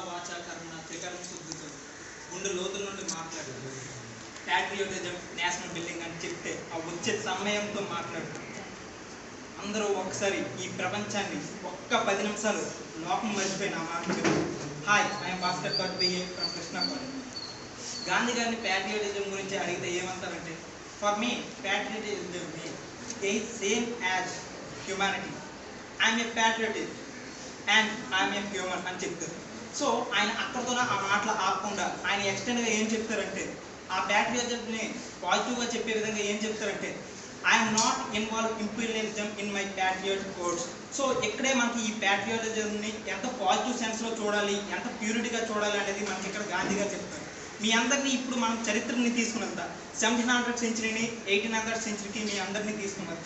వాచా కర్మ త్రికరణ శుద్ధితో గుండె లోతుల నుండి మాట్లాడు. ప్యాట్రియోటిజం నేషనల్ బిల్డింగ్ అని చెప్తే ఆ వచ్చే సమయంతో మాట్లాడు. అందరూ ఒకసారి ఈ ప్రపంచాన్ని ఒక్క 10 నిమిషాలు లోకం మర్చిపోయిన ఆ మాట చెప్పు. హాయ్, ఐఎమ్ భాస్కర్ కాట్బిఏ ఫ్రమ్ కృష్ణా కాలేజ్. గాంధీ గారిని ప్యాట్రియోటిజం గురించి అడిగితే ఏమంటారంటే, for me patriotism is same as humanity. I'm a patriotist and I'm a human అని చెప్తారు. సో ఆయన అక్కడితోనే ఆ మాటలు ఆపకుండా ఆయన ఎక్స్టెండ్గా ఏం చెప్తారంటే, ఆ ప్యాట్రియోటిజంని పాజిటివ్గా చెప్పే విధంగా ఏం చెప్తారంటే, I'm not involve imperialism in my ప్యాట్రియోటిక్ codes. So ఇక్కడే మనకి ఈ ప్యాట్రియోటిజంని ఎంత పాజిటివ్ సెన్స్లో చూడాలి, ఎంత ప్యూరిటీగా చూడాలి అనేది మనకి ఇక్కడ గాంధీ గారు చెప్తారు. మీ అందరినీ ఇప్పుడు మనం చరిత్రని తీసుకున్నంత 1700 సెంచరీని 1800 సెంచరీకి మీ అందరినీ తీసుకున్నంత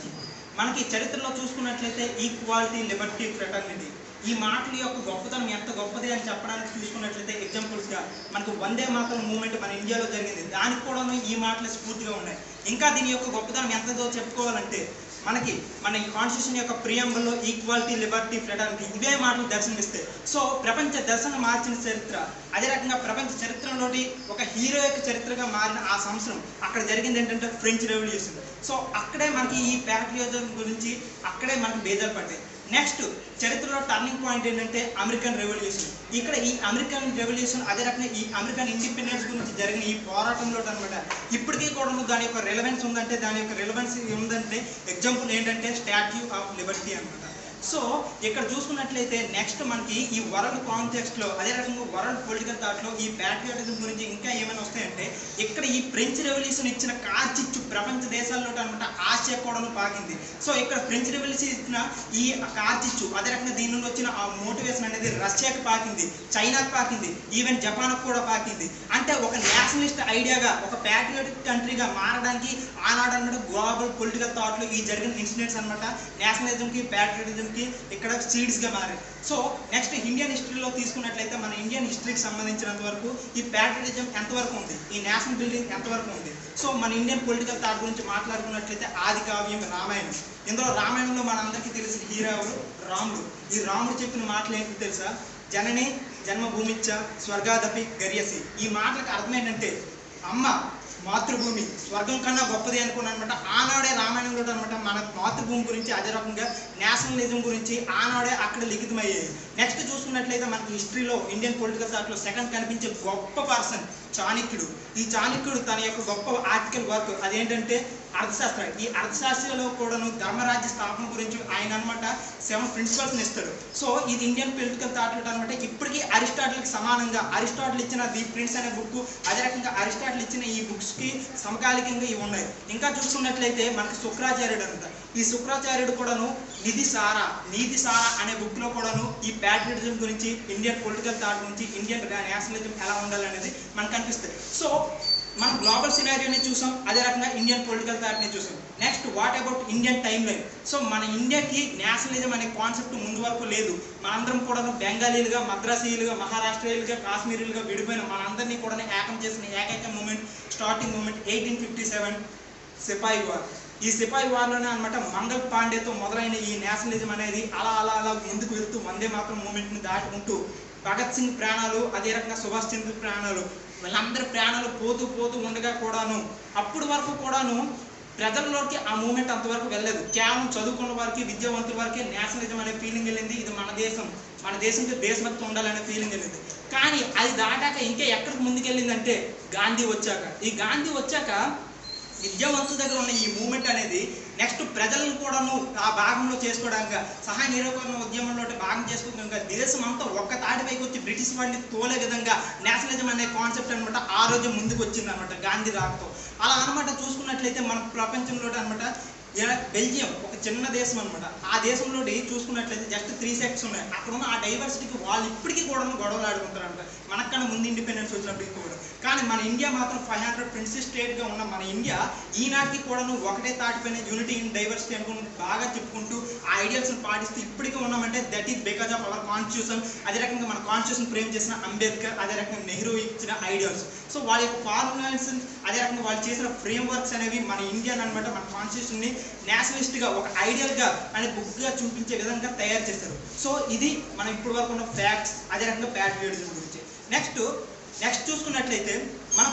మనకి చరిత్రలో చూసుకున్నట్లయితే ఈక్వాలిటీ, లిబర్టీ, ఫ్రెటర్నిటీ ఈ మాటల యొక్క గొప్పతనం ఎంత గొప్పది అని చెప్పడానికి చూసుకున్నట్లయితే ఎగ్జాంపుల్స్గా మనకు వందే మాతరం మూవ్మెంట్ మన ఇండియాలో జరిగింది, దానికి కూడా ఈ మాటలు స్ఫూర్తిగా ఉన్నాయి. ఇంకా దీని యొక్క గొప్పతనం ఎంతదో చెప్పుకోవాలంటే మనకి మన కాన్స్టిట్యూషన్ యొక్క ప్రియంబుల్లో ఈక్వాలిటీ, లిబర్టీ, ఫ్రెటర్నిటీ ఇవే మాటలు దర్శనమిస్తాయి. సో ప్రపంచ దర్శనం మార్చిన చరిత్ర, అదే రకంగా ప్రపంచ చరిత్రలోని ఒక హీరో యొక్క చరిత్రగా మారిన ఆ సంవత్సరం అక్కడ జరిగింది ఏంటంటే ఫ్రెంచ్ రెవల్యూషన్. సో అక్కడే మనకి ఈ ప్యాట్రియోటిజం గురించి అక్కడే మనకి బేజాలు పడ్డాయి. నెక్స్ట్ చరిత్రలో టర్నింగ్ పాయింట్ ఏంటంటే అమెరికన్ రెవల్యూషన్. ఇక్కడ ఈ అమెరికన్ రెవల్యూషన్ అదే రకంగా ఈ అమెరికన్ ఇండిపెండెన్స్ గురించి జరిగిన ఈ పోరాటంలో అనమాట ఇప్పటికీ కూడా దాని యొక్క రిలవెన్స్ ఉందంటే, దాని యొక్క రిలవెన్స్ ఉందంటే ఎగ్జాంపుల్ ఏంటంటే స్టాట్యూ ఆఫ్ లిబర్టీ అనమాట. సో ఇక్కడ చూసుకున్నట్లయితే నెక్స్ట్ మనకి ఈ వరల్డ్ కాంటెక్స్ట్లో అదే రకంగా వరల్డ్ పొలిటికల్ థాట్లో ఈ ప్యాట్రియాటిజం గురించి ఇంకా ఏమైనా వస్తాయంటే, ఇక్కడ ఈ ఫ్రెంచ్ రెవల్యూషన్ ఇచ్చిన కార్చిచ్చు ప్రపంచ దేశాల్లో అనమాట ఆసియా కూడా పాకింది. సో ఇక్కడ ఫ్రెంచ్ రెవల్యూషన్ ఇచ్చిన ఈ కార్చిచ్చు అదే రకంగా దీని నుండి వచ్చిన ఆ మోటివేషన్ అనేది రష్యాకి పాకింది, చైనాకి పాకింది, ఈవెన్ జపాన్కి కూడా పాకింది. అంటే ఒక నేషనలిస్ట్ ఐడియాగా, ఒక ప్యాట్రియాటిక్ కంట్రీగా మారడానికి ఆనాడు అనమాట గ్లోబల్ పొలిటికల్ థాట్లో ఈ జరిగిన ఇన్సిడెంట్స్ అనమాట నేషనలిజంకి, ప్యాట్రియాటిజం ఇక్కడ సీడ్స్ గా మారాయి. సో నెక్స్ట్ ఇండియన్ హిస్టరీలో తీసుకున్నట్లయితే మన ఇండియన్ హిస్టరీకి సంబంధించినంత వరకు ఈ ప్యాట్రియాటిజం ఎంతవరకు ఉంది, ఈ నేషనల్ బిల్డింగ్ ఎంతవరకు ఉంది. సో మన ఇండియన్ పొలిటికల్ థాట్ గురించి మాట్లాడుకున్నట్లయితే ఆది కావ్యం రామాయణం. ఇందులో రామాయణంలో మన అందరికీ తెలిసిన హీరో ఎవరు? రాముడు. ఈ రాముడు చెప్పిన మాటలు ఏంటి తెలుసా? జనని జన్మభూమిచ్చ స్వర్గాదపి గరియసి. ఈ మాటలకు అర్థం ఏంటంటే అమ్మ మాతృభూమి స్వర్గం కన్నా గొప్పది అనుకున్నాను అనమాట. ఆనాడే రామాయణంలో అనమాట మన మాతృభూమి గురించి అదే రకంగా నేషనలిజం గురించి ఆనాడే అక్కడ లిఖితమయ్యాయి. నెక్స్ట్ చూసుకున్నట్లయితే మనకి హిస్టరీలో ఇండియన్ పొలిటికల్ థాట్లో సెకండ్ కనిపించే గొప్ప పర్సన్ చాణక్యుడు. ఈ చాణక్యుడు తన యొక్క గొప్ప ఆర్టికల్ వర్క్ అదేంటంటే అర్థశాస్త్రం. ఈ అర్థశాస్త్రంలో కూడాను ధర్మరాజ్య స్థాపన గురించి ఆయన అనమాట 7 ప్రిన్సిపల్స్ని ఇస్తాడు. సో ఇది ఇండియన్ పొలిటికల్ థాట్లో అనమాట ఇప్పటికీ అరిస్టాటిల్కి సమానంగా అరిస్టాటిల్ ఇచ్చిన ది ప్రిన్స్ అనే బుక్ అదే రకంగా అరిస్టాటిల్ ఇచ్చిన ఈ బుక్స్కి సమకాలికంగా ఇవి ఉన్నాయి. ఇంకా చూసుకున్నట్లయితే మనకి శుక్రాచార్యుడు అనమాట. ఈ శుక్రాచార్యుడు కూడాను నీతి సారా అనే బుక్లో కూడాను ఈ ప్యాట్రియాటిజం గురించి, ఇండియన్ పొలిటికల్ థాట్ గురించి, ఇండియన్ నేషనలిజం ఎలా ఉండాలనేది మనకు కనిపిస్తుంది. సో మనం గ్లోబల్ సినారియోని చూసాం, అదే రకంగా ఇండియన్ పొలిటికల్ థాట్ని చూసాం. Next what about Indian time line. So మన ఇండియాకి నేషనలిజం అనే కాన్సెప్ట్ ముందు వరకు లేదు. మనందరం కూడా బెంగాలీలుగా, మద్రాసీలుగా, మహారాష్ట్రీయులుగా, కాశ్మీరీలుగా విడిపోయిన మనందరినీ కూడా ఏకం చేసిన ఏకైక మూమెంట్, స్టార్టింగ్ మూమెంట్ 1857 సిపాయి వార్. ఈ సిపాయి వార్లోనే అనమాట మంగల్ పాండేతో మొదలైన ఈ నేషనలిజం అనేది అలా ముందుకు వెళ్తూ వందే మాతరం మూమెంట్ని దాటుకుంటూ భగత్ సింగ్ ప్రాణాలు, అదే రకంగా సుభాష్ చంద్ర ప్రాణాలు, వీళ్ళందరి ప్రాణాలు పోతూ ఉండగా కూడాను అప్పటి వరకు కూడాను ప్రజల్లోకి ఆ మూమెంట్ అంతవరకు వెళ్ళలేదు. కేవలం చదువుకున్న వారికి, విద్యావంతుల వారికి నేషనలిజం అనే ఫీలింగ్ వెళ్ళింది. ఇది మన దేశంకి దేశభక్తి ఉండాలనే ఫీలింగ్ వెళ్ళింది. కానీ అది దాటాక ఇంకా ఎక్కడికి ముందుకెళ్ళిందంటే గాంధీ వచ్చాక. ఈ గాంధీ వచ్చాక విద్యావంతుల దగ్గర ఉన్న ఈ మూమెంట్ అనేది నెక్స్ట్ ప్రజలను కూడాను ఆ భాగంలో చేసుకోవడానికి, సహాయ నిరాకరణ ఉద్యమంలో భాగం చేసుకోవడానికి దేశం అంతా ఒక్క తాటిపైకి వచ్చి బ్రిటిష్ వాడిని తోలే విధంగా నేషనలిజం అనే కాన్సెప్ట్ అనమాట ఆ రోజు ముందుకు వచ్చింది అనమాట గాంధీ రాకతో. అలా అనమాట చూసుకున్నట్లయితే మన ప్రపంచంలో అనమాట బెల్జియం ఒక చిన్న దేశం అనమాట. ఆ దేశంలో చూసుకున్నట్లయితే జస్ట్ 3 సెక్ట్స్ ఉన్నాయి. అక్కడ ఉన్న ఆ డైవర్సిటీకి వాళ్ళు ఇప్పటికీ కూడా గొడవలు ఆడుకుంటారు అనమాట. మనకన్నా ముందు ఇండిపెండెన్స్ వచ్చినప్పటికీ కూడా. కానీ మన ఇండియా మాత్రం 526 స్టేట్గా ఉన్న మన ఇండియా ఈనాటికి కూడాను ఒకటే తాటిపైన యూనిటీ ఇన్ డైవర్సిటీ అనుకుని బాగా చెప్పుకుంటూ ఆ ఐడియల్స్ని పాటిస్తూ ఇప్పటికీ ఉన్నామంటే that is because of our constitution. అదే రకంగా మన కాన్స్టిట్యూషన్ ఫ్రేమ్ చేసిన అంబేద్కర్, అదే రకంగా నెహ్రూ ఇచ్చిన ఐడియల్స్. సో వాళ్ళ యొక్క ఫార్ములాస్, అదే రకంగా వాళ్ళు చేసిన ఫ్రేమ్ వర్క్స్ అనేవి మన ఇండియన్ అనమాట మన కాన్స్టిట్యూషన్ని నేషనలిస్ట్గా ఒక ఐడియల్గా అనే బుక్గా చూపించే విధంగా తయారు చేశారు. సో ఇది మనం ఇప్పటి వరకు ఉన్న ఫ్యాక్ట్స్, అదే రకంగా ప్యాట్రియాటిజం గురించి. నెక్స్ట్ చూసుకున్నట్లయితే మన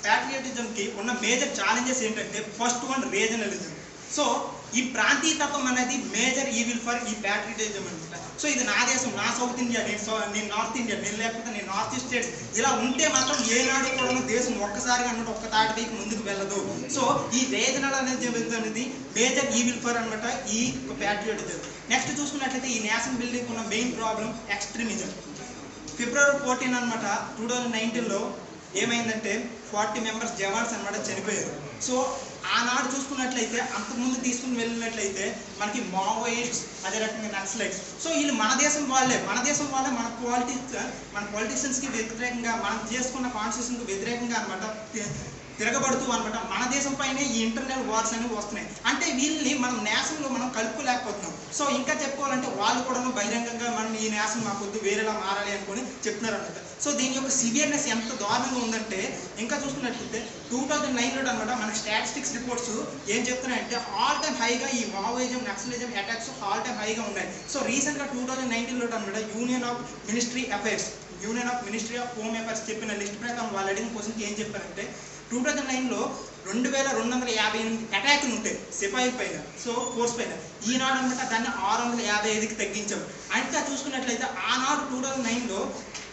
ప్యాట్రియాటిజంకి ఉన్న మేజర్ ఛాలెంజెస్ ఏంటంటే ఫస్ట్ వన్ రీజనలిజం. సో ఈ ప్రాంతీయతత్వం అనేది మేజర్ ఈవిల్ ఫర్ ఈ ప్యాట్రియాటిజం అనమాట. సో ఇది నా దేశం, నా సౌత్ ఇండియా, నేను నార్త్ ఇండియా, నేను లేకపోతే నేను నార్త్ ఈస్ట్ స్టేట్స్ ఇలా ఉంటే మాత్రం ఏనాడు కూడా దేశం ఒక్కసారిగా అన్నట్టు ఒక్క తాటిపైకి ముందుకు వెళ్ళదు. సో ఈ రీజనల్ అనేది మేజర్ ఈవిల్ ఫర్ అనమాట ఈ ప్యాట్రియాటిజం. నెక్స్ట్ చూసుకున్నట్లయితే ఈ నేషన్ బిల్డింగ్ ఉన్న మెయిన్ ప్రాబ్లం ఎక్స్ట్రీమిజం. February 14 అనమాట 2019లో ఏమైందంటే 40 మెంబర్స్ జవాన్స్ అనమాట చనిపోయారు. సో ఆనాడు చూసుకున్నట్లయితే అంతకుముందు తీసుకుని వెళ్ళినట్లయితే మనకి మావోయిస్ట్స్, అదే రకంగా నక్సలైట్స్. సో వీళ్ళు మన దేశం వాళ్ళే మన పొలిటీషియన్స్కి వ్యతిరేకంగా, మనం చేసుకున్న కాన్స్టిట్యూషన్కి వ్యతిరేకంగా అనమాట తిరగబడుతూ అనమాట మన దేశం పైనే ఈ ఇంటర్నల్ వార్స్ అనేవి వస్తున్నాయి. అంటే వీళ్ళని మనం నేషన్లో మనం కలుపుకోలేకపోతున్నాం. సో ఇంకా చెప్పుకోవాలంటే వాళ్ళు కూడా బహిరంగంగా మనం ఈ నేషన్ మా కొద్ది వేరేలా మారాలి అనుకుని చెప్తున్నారు అనమాట. సో దీని యొక్క సివియర్నెస్ ఎంత దారుణంగా ఉందంటే ఇంకా చూసుకున్నట్లయితే 2009లో అనమాట మన స్టాటిస్టిక్స్ రిపోర్ట్స్ ఏం చెప్తున్నాయంటే ఆల్ టైమ్ హైగా ఈ Maoism, Naxalism attacks all time హైగా ఉన్నాయి. సో రీసెంట్గా 2019లో అనమాట union of ministry of home affairs చెప్పిన లిస్ట్ ప్రకారం వాళ్ళు అడిగిన క్వశ్చన్కి ఏం చెప్పారంటే 2009లో 2258 అటాక్లు ఉంటాయి సిపాయి పైన, సో ఫోర్స్ పైన. ఈనాడు అనమాట దాన్ని 655కి తగ్గించాం. ఇంకా చూసుకున్నట్లయితే ఆనాడు 2009లో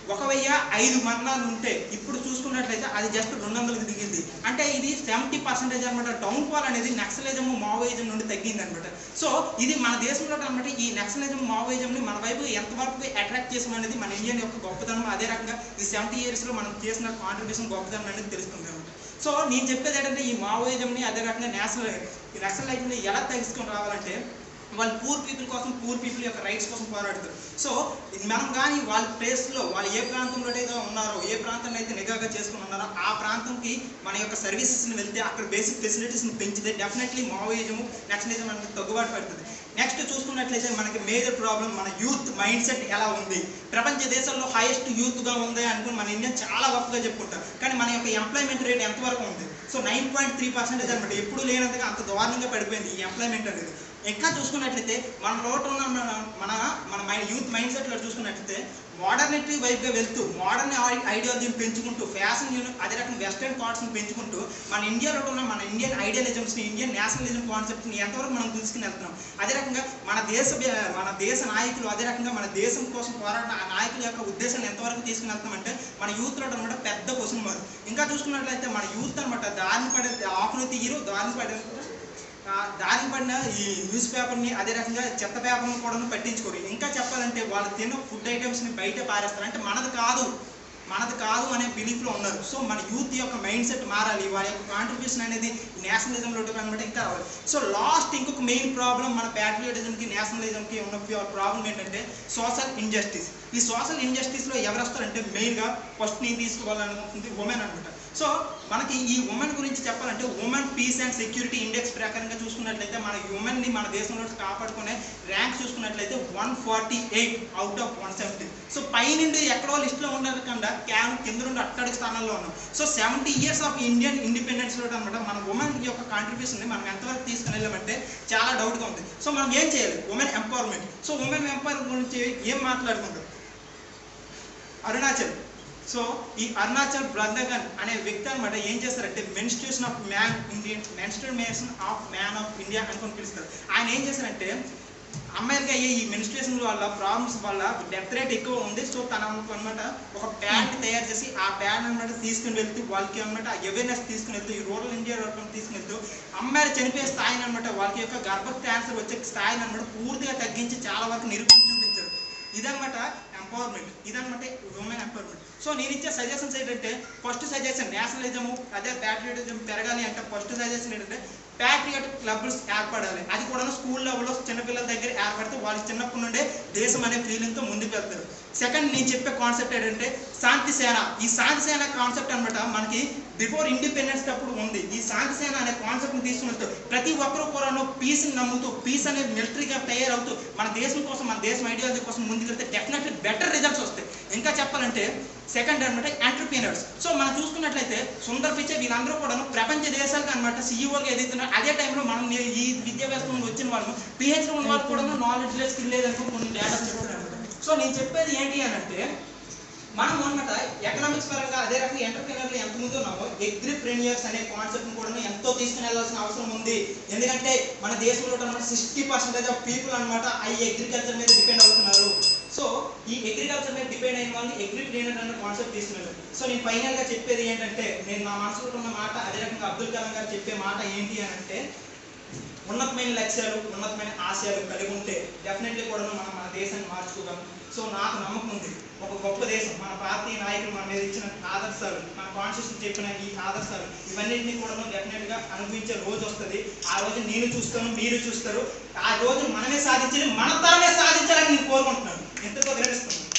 1005 మరణాలు ఉంటే ఇప్పుడు చూసుకున్నట్లయితే అది జస్ట్ 200కి దిగింది. అంటే ఇది 70% అనమాట డౌన్ ఫాల్ అనేది నక్సలిజం, మావోయిజం నుండి తగ్గింది అనమాట. సో ఇది మన దేశంలో అనమాట ఈ నక్సలిజం, మావోయిజంని మన వైపు ఎంతవరకు అట్రాక్ట్ చేసాం అనేది మన ఇండియన్ యొక్క గొప్పతనం. అదే రకంగా ఈ 70 yearsలో మనం చేసిన కాంట్రిబ్యూషన్ గొప్పతనం అనేది తెలుస్తుంది అనమాట. సో నేను చెప్పేది ఏంటంటే ఈ మావోయిజంని, అదే రకంగా నక్సలైట్ని ఎలా తగ్గించుకొని రావాలంటే వాళ్ళు పూర్ పీపుల్ యొక్క రైట్స్ కోసం పోరాడతారు. సో మనం కానీ వాళ్ళ ప్లేస్లో వాళ్ళు ఏ ప్రాంతంలో అయితే ఉన్నారో, ఏ ప్రాంతాన్ని అయితే నిఘాగా చేసుకుని ఉన్నారో ఆ ప్రాంతంకి మన యొక్క సర్వీసెస్ని వెళ్తే అక్కడ బేసిక్ ఫెసిలిటీస్ని పెంచితే డెఫినెట్లీ మావోయిజము, నక్సలిజం అనేది తగ్గుబాటు పడుతుంది. నెక్స్ట్ చూసుకున్నట్లయితే మనకి మేజర్ ప్రాబ్లం మన యూత్ మైండ్ సెట్ ఎలా ఉంది. ప్రపంచ దేశాల్లో హైయెస్ట్ యూత్గా ఉంది అనుకుని మన ఇండియా చాలా గొప్పగా చెప్పుకుంటాం. కానీ మన యొక్క ఎంప్లాయ్మెంట్ రేట్ ఎంతవరకు ఉంది? సో 9.3% అనమాట. ఎప్పుడు లేనంతగా అంత దారుణంగా పడిపోయింది ఈ ఎంప్లాయ్మెంట్ అనేది. ఇంకా చూసుకున్నట్లయితే మన లోటు ఉన్న మన యూత్ మైండ్ సెట్లో చూసుకున్నట్లయితే మోడర్నిటీ వైపుగా వెళ్తూ మోడర్న్ ఐడియాలజీని పెంచుకుంటూ ఫ్యాషన్, అదే రకంగా వెస్టర్న్ థాట్స్ని పెంచుకుంటూ మన ఇండియాలో ఉన్న మన ఇండియన్ ఐడియాలిజమ్స్ని, ఇండియన్ నేషనలిజం కాన్సెప్ట్ని ఎంతవరకు మనం తీసుకుని వెళ్తున్నాం. అదే రకంగా మన దేశ నాయకులు, అదే రకంగా మన దేశం కోసం పోరాడిన ఆ నాయకుల యొక్క ఉద్దేశాన్ని ఎంతవరకు తీసుకుని వెళ్తాం అంటే మన యూత్లో అనమాట పెద్ద క్వశ్చన్ మార్క్. ఇంకా చూసుకున్నట్లయితే మన యూత్ అనమాట దారిని పడే ఆకును తీయరు, దారిని పడిన ఈ న్యూస్ పేపర్ని, అదే రకంగా చెత్త పేపర్ని కూడా పట్టించుకోరు. ఇంకా చెప్పాలంటే వాళ్ళు తిన్న ఫుడ్ ఐటమ్స్ని బయట పారేస్తారు. అంటే మనది కాదు అనే బిలీఫ్లో ఉన్నారు. సో మన యూత్ యొక్క మైండ్ సెట్ మారాలి, వాళ్ళ యొక్క కాంట్రిబ్యూషన్ అనేది నేషనలిజంలో అనమాట ఇంకా రావాలి. సో లాస్ట్ ఇంకొక మెయిన్ ప్రాబ్లం మన ప్యాట్రియాటిజంకి, నేషనలిజంకి ఉన్న ప్రాబ్లం ఏంటంటే సోషల్ ఇంజస్టిస్. ఈ సోషల్ ఇంజస్టిస్లో ఎవరు వస్తారంటే మెయిన్గా ఫస్ట్ నేను తీసుకోవాలనుకుంటుంది ఉమెన్ అనమాట. సో మనకి ఈ ఉమెన్ గురించి చెప్పాలంటే women peace and security index ప్రకారంగా చూసుకున్నట్లయితే మన ఉమెన్ని మన దేశంలో కాపాడుకునే ర్యాంక్ చూసుకున్నట్లయితే 148 out of 170. సో పై నుండి ఎక్కడో లిస్టులో ఉండకుండా కేవలం కింద నుండి అట్టడి స్థానంలో ఉన్నాం. సో 70 years ఆఫ్ ఇండియన్ ఇండిపెండెన్స్లో అనమాట మన ఉమెన్ యొక్క కాంట్రిబ్యూషన్ని మనం ఎంతవరకు తీసుకుని వెళ్ళామంటే చాలా డౌట్గా ఉంది. సో మనం ఏం చేయాలి? Women empowerment. So women empowerment గురించి ఏం మాట్లాడుకుంటాం? అరుణాచల్. సో ఈ అరుణాచల్ బ్రదగన్ అనే వ్యక్తి అనమాట ఏం చేస్తారంటే menstruation of man of India అనుకుని పిలుస్తారు. ఆయన ఏం చేశారంటే అమ్మాయిలకి అయ్యే ఈ మెన్స్ట్రుయేషన్ వల్ల ప్రాబ్లమ్స్ వల్ల డెత్ రేట్ ఎక్కువ ఉంది. సో తన అనమాట ఒక ప్యాడ్ తయారు చేసి ఆ ప్యాడ్ అనమాట తీసుకుని వెళ్తూ వాళ్ళకి అనమాట అవేర్నెస్ తీసుకుని వెళ్తూ ఈ రూరల్ ఇండియా తీసుకుని వెళ్తూ అమ్మాయిలు చనిపోయే స్థాయిని అనమాట వాళ్ళకి యొక్క గర్భ క్యాన్సర్ వచ్చే స్థాయిని అనమాట పూర్తిగా తగ్గించి చాలా వరకు నిరూపించి చూపించారు. ఇదనమాట ఎంపవర్మెంట్, ఇదనమాట ఉమెన్ ఎంపవర్మెంట్. సో నేను ఇచ్చే సజెషన్స్ ఏంటంటే ఫస్ట్ సజెషన్ నేషనలిజము, అదే ప్యాట్రియాటిజం పెరగాలి అంటే ఫస్ట్ సజెషన్ ఏంటంటే ప్యాట్రియాటిక్ క్లబ్స్ ఏర్పడాలి. అది కూడా స్కూల్ లెవెల్లో చిన్నపిల్లల దగ్గర ఏర్పడితే వాళ్ళు చిన్నప్పటి నుండే దేశం అనే ఫీలింగ్తో ముందుకు వెళ్తారు. సెకండ్ నేను చెప్పే కాన్సెప్ట్ ఏంటంటే శాంతి సేన. ఈ శాంతి సేన కాన్సెప్ట్ అనమాట మనకి బిఫోర్ ఇండిపెండెన్స్ అప్పుడు ఉంది. ఈ శాంతి సేన అనే కాన్సెప్ట్ని తీసుకున్నట్టు ప్రతి ఒక్కరు కూడా పీస్ని నమ్ముతూ పీస్ అనేది మిలిటరీగా తయారవుతూ మన దేశం కోసం మన దేశం ఐడియాలజీ కోసం ముందుకెళ్తే డెఫినెట్లీ బెటర్ రిజల్ట్స్ వస్తాయి. ఇంకా చెప్పాలంటే సెకండ్ అనమాట ఎంటర్‌ప్రెన్యూర్స్. సో మనం చూసుకున్నట్లయితే సుందర్ పిచై వీళ్ళందరూ కూడా ప్రపంచ దేశాలకు అనమాట సీఈఓగా ఎదుగుతున్నారు. అదే టైంలో మనం ఈ విద్యా వ్యవస్థ నుండి వచ్చిన వాళ్ళు పిహెచ్డీ ఉన్న వాళ్ళు కూడా నాలెడ్జ్ లేదు, స్కిల్ లేదనుకో కొన్ని డేటా చెప్తున్నారు. సో నేను చెప్పేది ఏంటి అని అంటే మనం అనమాట ఎకనామిక్స్ పరంగా అదే రకంగా ఎంటర్‌ప్రెన్యూర్లు ఎంత ముందు ఉన్నామో అగ్రిప్రెన్యూర్స్ అనే కాన్సెప్ట్ని కూడా ఎంతో తీసుకుని వెళ్ళాల్సిన అవసరం ఉంది. ఎందుకంటే మన దేశంలో అనమాట 60% ఆఫ్ పీపుల్ అనమాట ఈ అగ్రికల్చర్ మీద డిపెండ్ అవుతున్నారు. సో ఈ అగ్రికల్చర్ మీద డిపెండ్ అయిన వాళ్ళు అగ్రిప్రెన్యూర్ అనే కాన్సెప్ట్ తీసుకున్నారు. సో నేను ఫైనల్గా చెప్పేది ఏంటంటే నేను నా మనసులో ఉన్న మాట అదే రకంగా అబ్దుల్ కలాం గారు చెప్పే మాట ఏంటి అని అంటే ఉన్నతమైన లక్ష్యాలు ఉన్నతమైన ఆశయాలు కలిగి ఉంటే డెఫినెట్లీ కూడా మనం మన దేశాన్ని మార్చుకోగలం. సో నాకు నమ్మకం ఉంది ఒక గొప్ప దేశం మన భారతీయ నాయకులు మన మీద ఇచ్చిన ఆదర్శాలు మన కాన్స్టిట్యూషన్ చెప్పిన ఈ ఆదర్శాలు ఇవన్నింటినీ కూడా డెఫినెట్గా అనుభవించే రోజు వస్తుంది. ఆ రోజు నేను చూస్తాను, మీరు చూస్తారు. ఆ రోజు మనమే సాధించాలి, మన తరమే సాధించాలని నేను కోరుకుంటున్నాను. ఎంతతో విరమిస్తున్నాను.